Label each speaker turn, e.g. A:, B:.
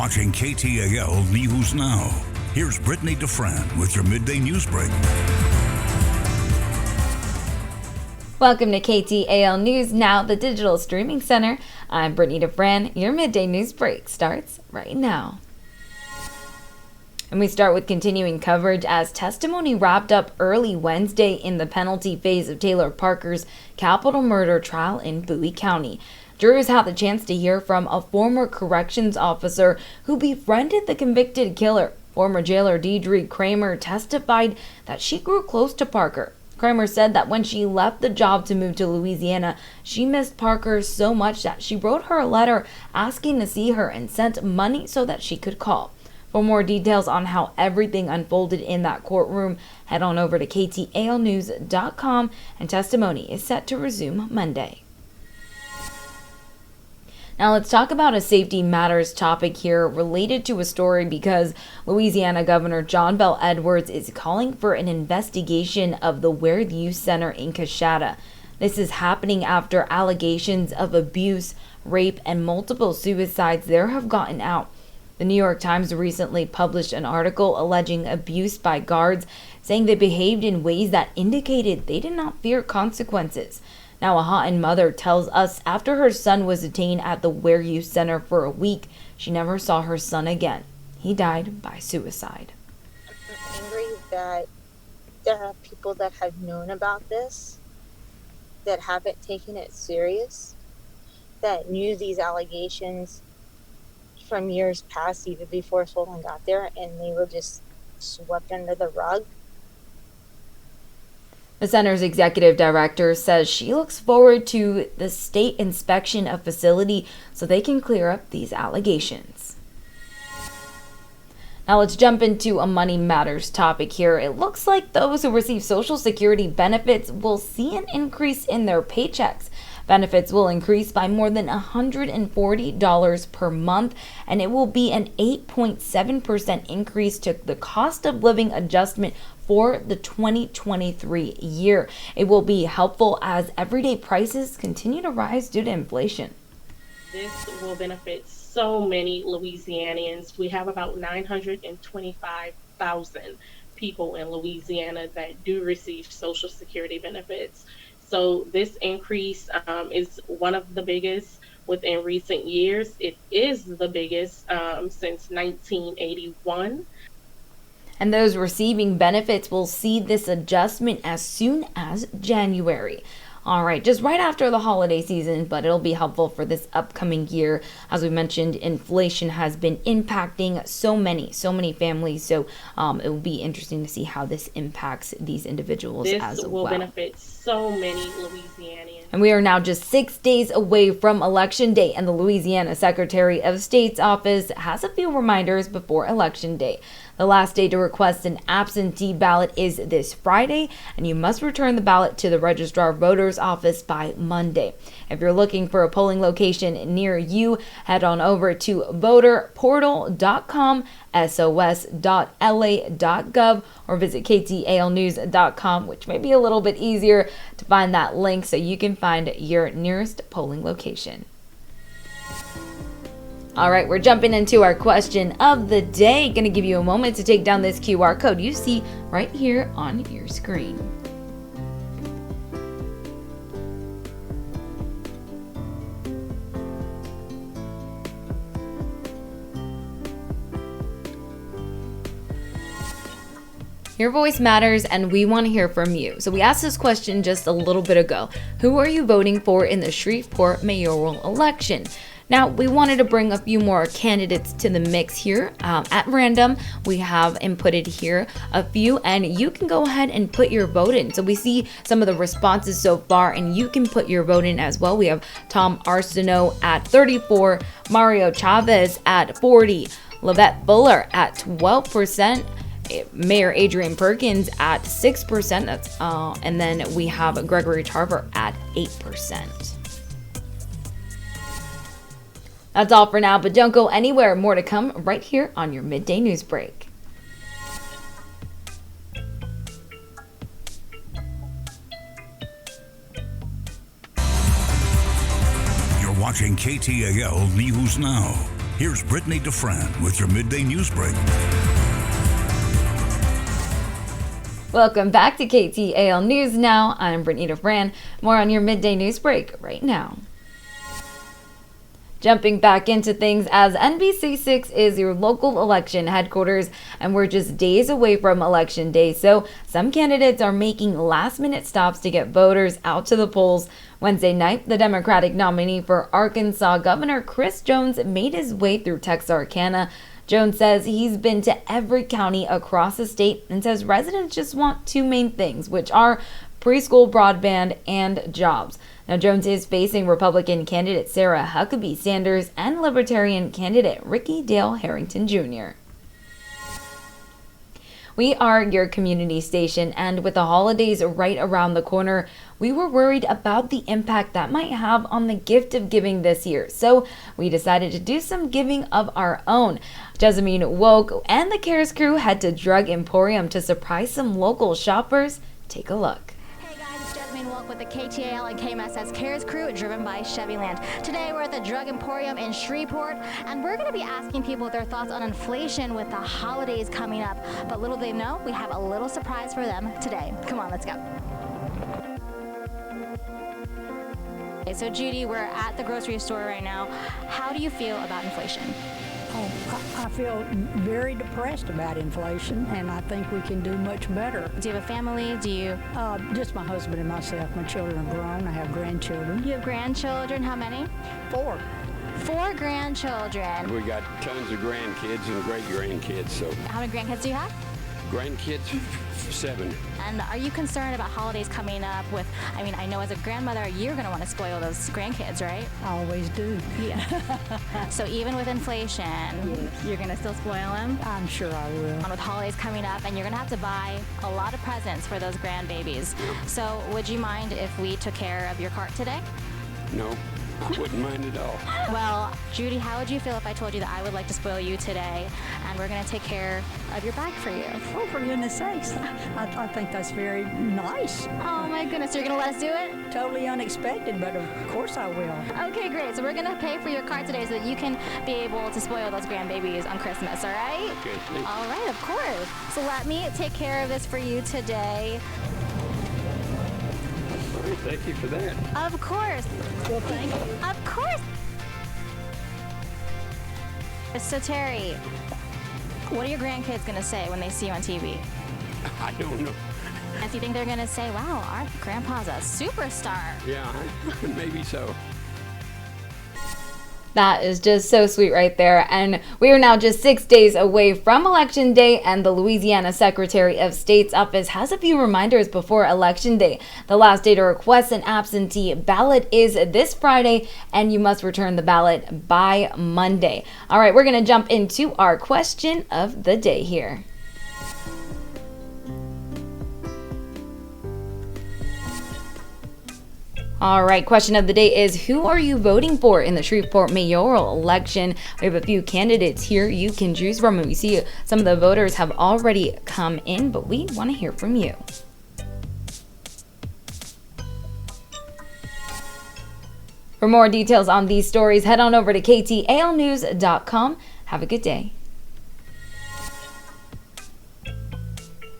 A: watching KTAL News Now. Here's Brittany DeFran with your midday news break.
B: Welcome to KTAL News Now, the digital streaming center. I'm Brittany DeFran. Your midday news break starts right now. And we start with continuing coverage as testimony wrapped up early Wednesday in the penalty phase of Taylor Parker's capital murder trial in Bowie County. Jurors had the chance to hear from a former corrections officer who befriended the convicted killer. Former jailer Deidre Kramer testified that she grew close to Parker. Kramer said that when she left the job to move to Louisiana, she missed Parker so much that she wrote her a letter asking to see her and sent money so that she could call. For more details on how everything unfolded in that courtroom, head on over to KTALnews.com, and testimony is set to resume Monday. Now let's talk about a safety matters topic here related to a story because Louisiana Governor John Bel Edwards is calling for an investigation of the Ware Youth Center in Coshada. This is happening after allegations of abuse, rape, and multiple suicides there have gotten out. The New York Times recently published an article alleging abuse by guards, saying they behaved in ways that indicated they did not fear consequences. Now, a Houghton mother tells us after her son was detained at the Ware Youth Center for a week, she never saw her son again. He died by suicide.
C: I'm angry that there are people that have known about this, that haven't taken it serious, that knew these allegations from years past, even before Solon got there, and they were just swept under the rug.
B: The center's executive director says she looks forward to the state inspection of facility so they can clear up these allegations. Now let's jump into a money matters topic here. It looks like those who receive Social Security benefits will see an increase in their paychecks. Benefits will increase by more than $140 per month, and it will be an 8.7% increase to the cost of living adjustment for the 2023 year. It will be helpful as everyday prices continue to rise due to inflation.
D: This will benefit so many Louisianians. We have about 925,000 people in Louisiana that do receive Social Security benefits. So this increase is one of the biggest within recent years. It is the biggest since 1981.
B: And those receiving benefits will see this adjustment as soon as January. All right, just right after the holiday season, but it'll be helpful for this upcoming year. As we mentioned, inflation has been impacting so many families. So it will be interesting to see how this impacts these individuals as well.
D: This will benefit so many Louisianians.
B: And we are now just 6 days away from Election Day, and the Louisiana Secretary of State's office has a few reminders before Election Day. The last day to request an absentee ballot is this Friday, and you must return the ballot to the Registrar of Voters office by Monday. If you're looking for a polling location near you, head on over to voterportal.com, sos.la.gov, or visit ktalnews.com, which may be a little bit easier to find that link so you can find your nearest polling location. All right, we're jumping into our question of the day. Going to give you a moment to take down this QR code you see right here on your screen. Your voice matters, and we want to hear from you. So we asked this question just a little bit ago. Who are you voting for in the Shreveport mayoral election? Now, we wanted to bring a few more candidates to the mix here. At random, we have inputted here a few, and you can go ahead and put your vote in. So we see some of the responses so far, and you can put your vote in as well. We have Tom Arsenault at 34, Mario Chavez at 40, Lavette Fuller at 12%, Mayor Adrian Perkins at 6%, and then we have Gregory Tarver at 8%. That's all for now, but don't go anywhere. More to come right here on your midday news break.
A: You're watching KTAL News Now. Here's Brittany DeFran with your midday news break.
B: Welcome back to KTAL News Now. I'm Brittany DeFran. More on your midday news break right now. Jumping back into things, as NBC6 is your local election headquarters, and we're just days away from Election Day, so some candidates are making last-minute stops to get voters out to the polls. Wednesday night, the Democratic nominee for Arkansas, Governor Chris Jones, made his way through Texarkana. Jones says he's been to every county across the state and says residents just want two main things, which are preschool broadband and jobs. Now, Jones is facing Republican candidate Sarah Huckabee Sanders and Libertarian candidate Ricky Dale Harrington Jr. We are your community station, and with the holidays right around the corner, we were worried about the impact that might have on the gift of giving this year. So we decided to do some giving of our own. Jessamine Woke and the CARES crew head to Drug Emporium to surprise some local shoppers. Take a look.
E: With the KTAL and KMSS CARES crew driven by Chevyland. Today we're at the Drug Emporium in Shreveport, and we're going to be asking people their thoughts on inflation with the holidays coming up. But little they know, we have a little surprise for them today. Come on, let's go. Okay, so Judy, we're at the grocery store right now. How do you feel about inflation?
F: I feel very depressed about inflation, and I think we can do much better.
E: Do you have a family? Do you?
F: Just my husband and myself. My children are grown. I have grandchildren.
E: You have grandchildren? How many?
F: 4.
E: 4 grandchildren.
G: We got tons of grandkids and great-grandkids, so.
E: How many grandkids do you have?
G: Grandkids, 7.
E: And are you concerned about holidays coming up with, I know as a grandmother, you're going to want to spoil those grandkids, right?
F: I always do.
E: Yeah. So even with inflation, you're going to still spoil them?
F: I'm sure I will.
E: And with holidays coming up, and you're going to have to buy a lot of presents for those grandbabies. So would you mind if we took care of your cart today?
G: No, I wouldn't mind at all.
E: Well, Judy, how would you feel if I told you that I would like to spoil you today, and we're going to take care of your bag for you?
F: Oh, for goodness sakes. I think that's very nice.
E: Oh, my goodness. You're going to let us do it?
F: Totally unexpected, but of course I will.
E: Okay, great. So we're going to pay for your cart today so that you can be able to spoil those grandbabies on Christmas, all right?
G: Okay, thanks.
E: All right, of course. So let me take care of this for you today.
G: All right, thank you for that.
E: Of course.
F: Well, thank you.
E: Of course. So Terry, what are your grandkids going to say when they see you on TV?
G: I don't know.
E: Do you think they're going to say, wow, our grandpa's a superstar?
G: Yeah, maybe so.
B: That is just so sweet right there. And we are now just 6 days away from Election Day, and the Louisiana Secretary of State's office has a few reminders before Election Day. The last day to request an absentee ballot is this Friday, and you must return the ballot by Monday. All right, we're going to jump into our question of the day here. All right, question of the day is, who are you voting for in the Shreveport mayoral election? We have a few candidates here you can choose from, and we see some of the voters have already come in, but we want to hear from you. For more details on these stories, head on over to KTALnews.com. Have a good day.